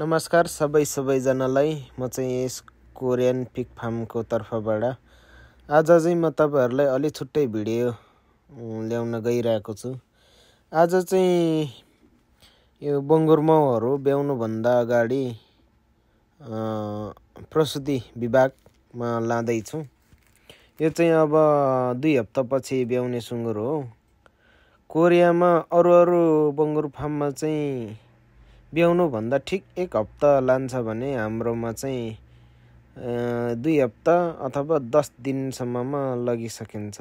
नमस्कार सबैजनालाई। म चाहिँ यस कोरियन पिग फार्मको तर्फबाट आज चाहिँ म तपाईहरुलाई अलि छुट्टै भिडियो ल्याउन गइरहेको छु। आज चाहिँ यो बङ्गुर माउहरु ब्याउनु भन्दा अगाडि प्रसुति विभागमा लाँदै छु। यो चाहिँ अब 2 हप्ता पछि ब्याउने सुँगुर हो। कोरियामा अरु बङ्गुर फार्ममा चाहिँ ब्याउनु भन्दा ठीक 1 हप्ता लान्छ भने हाम्रोमा चाहिँ 2 हप्ता अथवा 10 दिनसम्ममा लगिसकिन्छ।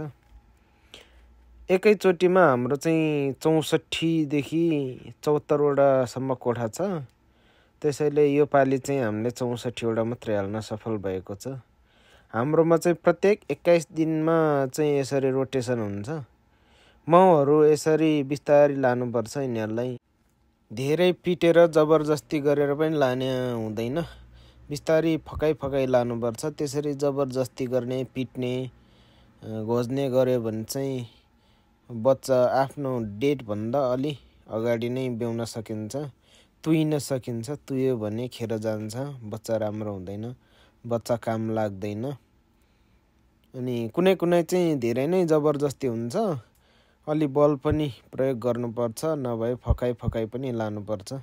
एकैचोटीमा हाम्रो चाहिँ 64 देखि 74 वटा सम्म कोठा छ। त्यसैले यो पाली चाहिँ हामीले 64 वटा मात्रै हाल्न सफल भएको छ। हाम्रोमा चाहिँ प्रत्येक 21 दिनमा चाहिँ यसरी रोटेसन हुन्छ। माउहरु यसरी बिस्तारै लानुपर्छ। यिनीहरुलाई धेरै पिटेर जबरजस्ती गरेर पनि लाने हुँदैन। बिस्तारै फकाइ लानुपर्छ। त्यसरी जबरजस्ती गर्ने, पिट्ने, घोज्ने गर्यो भने चाहिँ बच्चा आफ्नो डेट भन्दा अलि अगाडि नै ब्याउन सकिन्छ, तुइन सकिन्छ। तुयो भने खेर जान्छ, बच्चा राम्रो हुँदैन, बच्चा काम लाग्दैन। अनि कुनै चाहिँ धेरै नै जबरजस्ती हुन्छ। अलि बल पनि प्रयोग गर्नुपर्छ, नभए फकाइ पनि लानुपर्छ।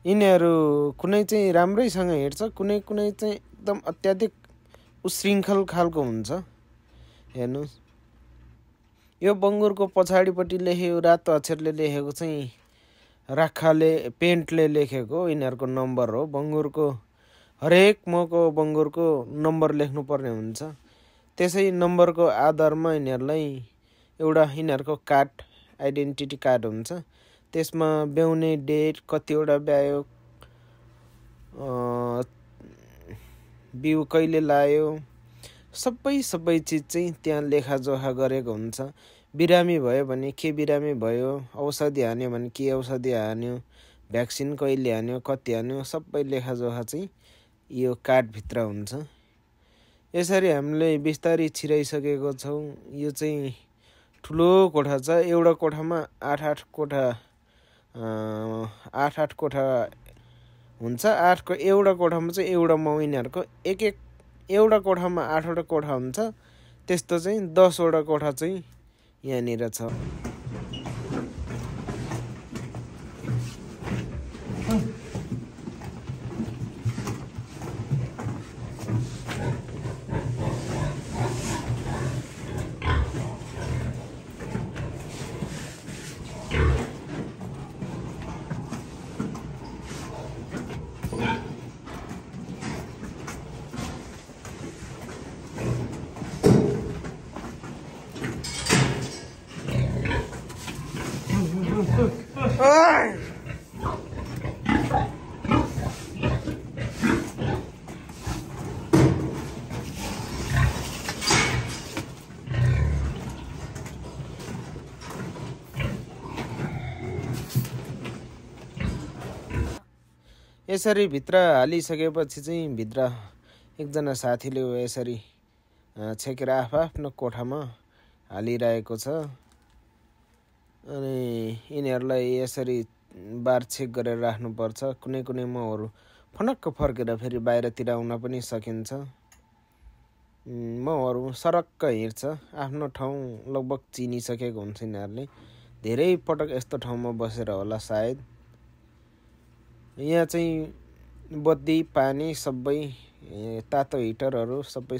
यिनीहरु कुनै चाहिँ राम्रैसँग हिँड्छ, कुनै चाहिँ एकदम अत्याधिक उश्रृङ्खल खालको हुन्छ। हेर्नुस्, यो बङ्गुरको पछाडिपट्टि लेखेको रातो अक्षरले लेखेको चाहिँ राखाले पेन्टले लेखेको यिनीहरुको नम्बर हो। बङ्गुरको हरेक मको बङ्गुरको नम्बर लेख्नु पर्ने हुन्छ। त्यसै नम्बरको आधारमा यिनीहरुलाई एउटा यिनीहरुको कार्ड, आइडेन्टिटी कार्ड हुन्छ। त्यसमा ब्याउने डेट, कतिवटा ब्यायो, बिउ कहिले लायो, सबै चीज चाहिँ त्यहाँ लेखाजोखा गरेको हुन्छ। बिरामी भयो भने के बिरामी भयो, औषधि हान्यो भने के औषधि हान्यो, भ्याक्सिन कहिले हान्यो, कति हान्यो, सबै लेखाजोखा चाहिँ यो कार्ड भित्र हुन्छ। यसरी हामीले बिस्तारै छिराइसकेको छौं। यो चाहिँ ठुलो कोठा छ। एउटा कोठामा 8 कोठा 8 कोठा हुन्छ। 8 को एउटा कोठामा चाहिँ एउटा माउ यिनीहरुको एउटा कोठामा 8 वटा कोठा हुन्छ। त्यस्तो चाहिँ 10 वटा कोठा चाहिँ यहाँनिर छ। यसरी भित्र हालिसकेपछि चाहिँ भित्र एकजना साथीले यसरी छेकेर आफ्नो कोठामा हालिरहेको छ। अनि यिनीहरुलाई यसरी बारछेक गरेर राख्नुपर्छ। कुनै माउहरु फनक्क फर्केर फेरि बाहिरतिर आउन पनि सकिन्छ। माउहरु सरक्क हिँड्छ। आफ्नो ठाउँ लगभग चिनिसकेको हुन्छ। यिनीहरुले धेरै पटक यस्तो ठाउँमा बसेर होला सायद। यहाँ चाहिँ बत्ती, पानी सबै, तातो हिटरहरु सबै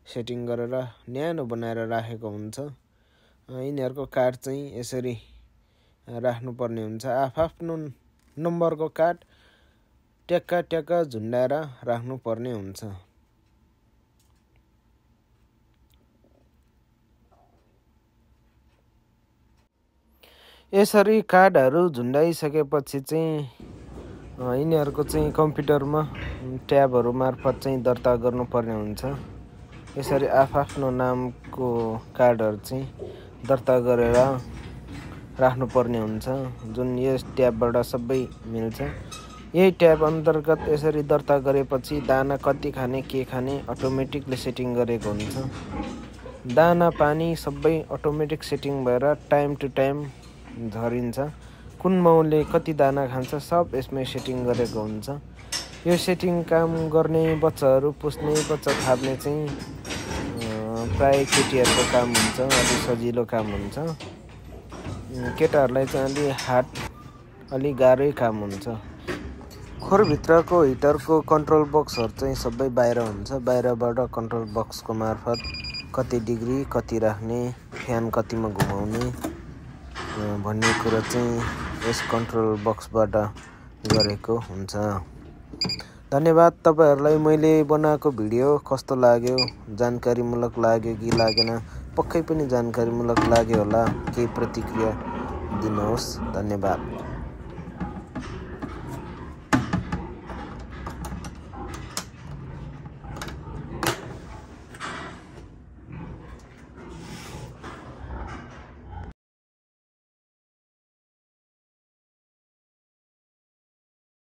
सेटिङ गरेर न्यानो बनाएर राखेको हुन्छ। यिनीहरुको कार्ड चाहिँ यसरी राख्नु पर्ने हुन्छ। आफ्नो नम्बरको कार्ड ट्याक्का झुन्डाएर राख्नु पर्ने हुन्छ। यसरी कार्डहरु झुन्डाइसकेपछि चाहिँ यिनीहरुको चाहिँ कम्प्युटरमा ट्याबहरु मार्फत चाहिँ दर्ता गर्नुपर्ने हुन्छ। यसरी आफ्नो नामको कार्डहरु चाहिँ दर्ता गरेर राख्नुपर्ने हुन्छ, जुन यस ट्याबबाट सबै मिल्छ। यही ट्याब अन्तर्गत यसरी दर्ता गरेपछि दाना कति खाने, के खाने अटोमेटिकली सेटिङ गरेको हुन्छ। दाना पानी सबै अटोमेटिक सेटिङ भएर टाइम टु टाइम झरिन्छ। कुन माउले कति दाना खान्छ सब यसमै सेटिङ गरेको हुन्छ। यो सेटिङ काम गर्ने बच्चाहरू पुस्ने बच्चा थाप्ने चाहिँ प्राय केटीहरूको काम हुन्छ, अलि सजिलो काम हुन्छ। केटाहरूलाई चाहिँ अलि गाह्रै काम हुन्छ। खोरभित्रको हिटरको कन्ट्रोल बक्सहरू चाहिँ सबै बाहिर हुन्छ। बाहिरबाट कन्ट्रोल बक्सको मार्फत कति डिग्री कति राख्ने, फ्यान कतिमा घुमाउने भन्ने कुरा चाहिँ यस कन्ट्रोल बक्सबाट गरेको हुन्छ। धन्यवाद। तपाईहरूलाई मैले बनाएको भिडियो कस्तो लाग्यो, जानकारीमूलक लाग्यो कि लागेन, पक्कै पनि जानकारीमूलक लाग्यो होला। केही प्रतिक्रिया दिनुहोस्। धन्यवाद।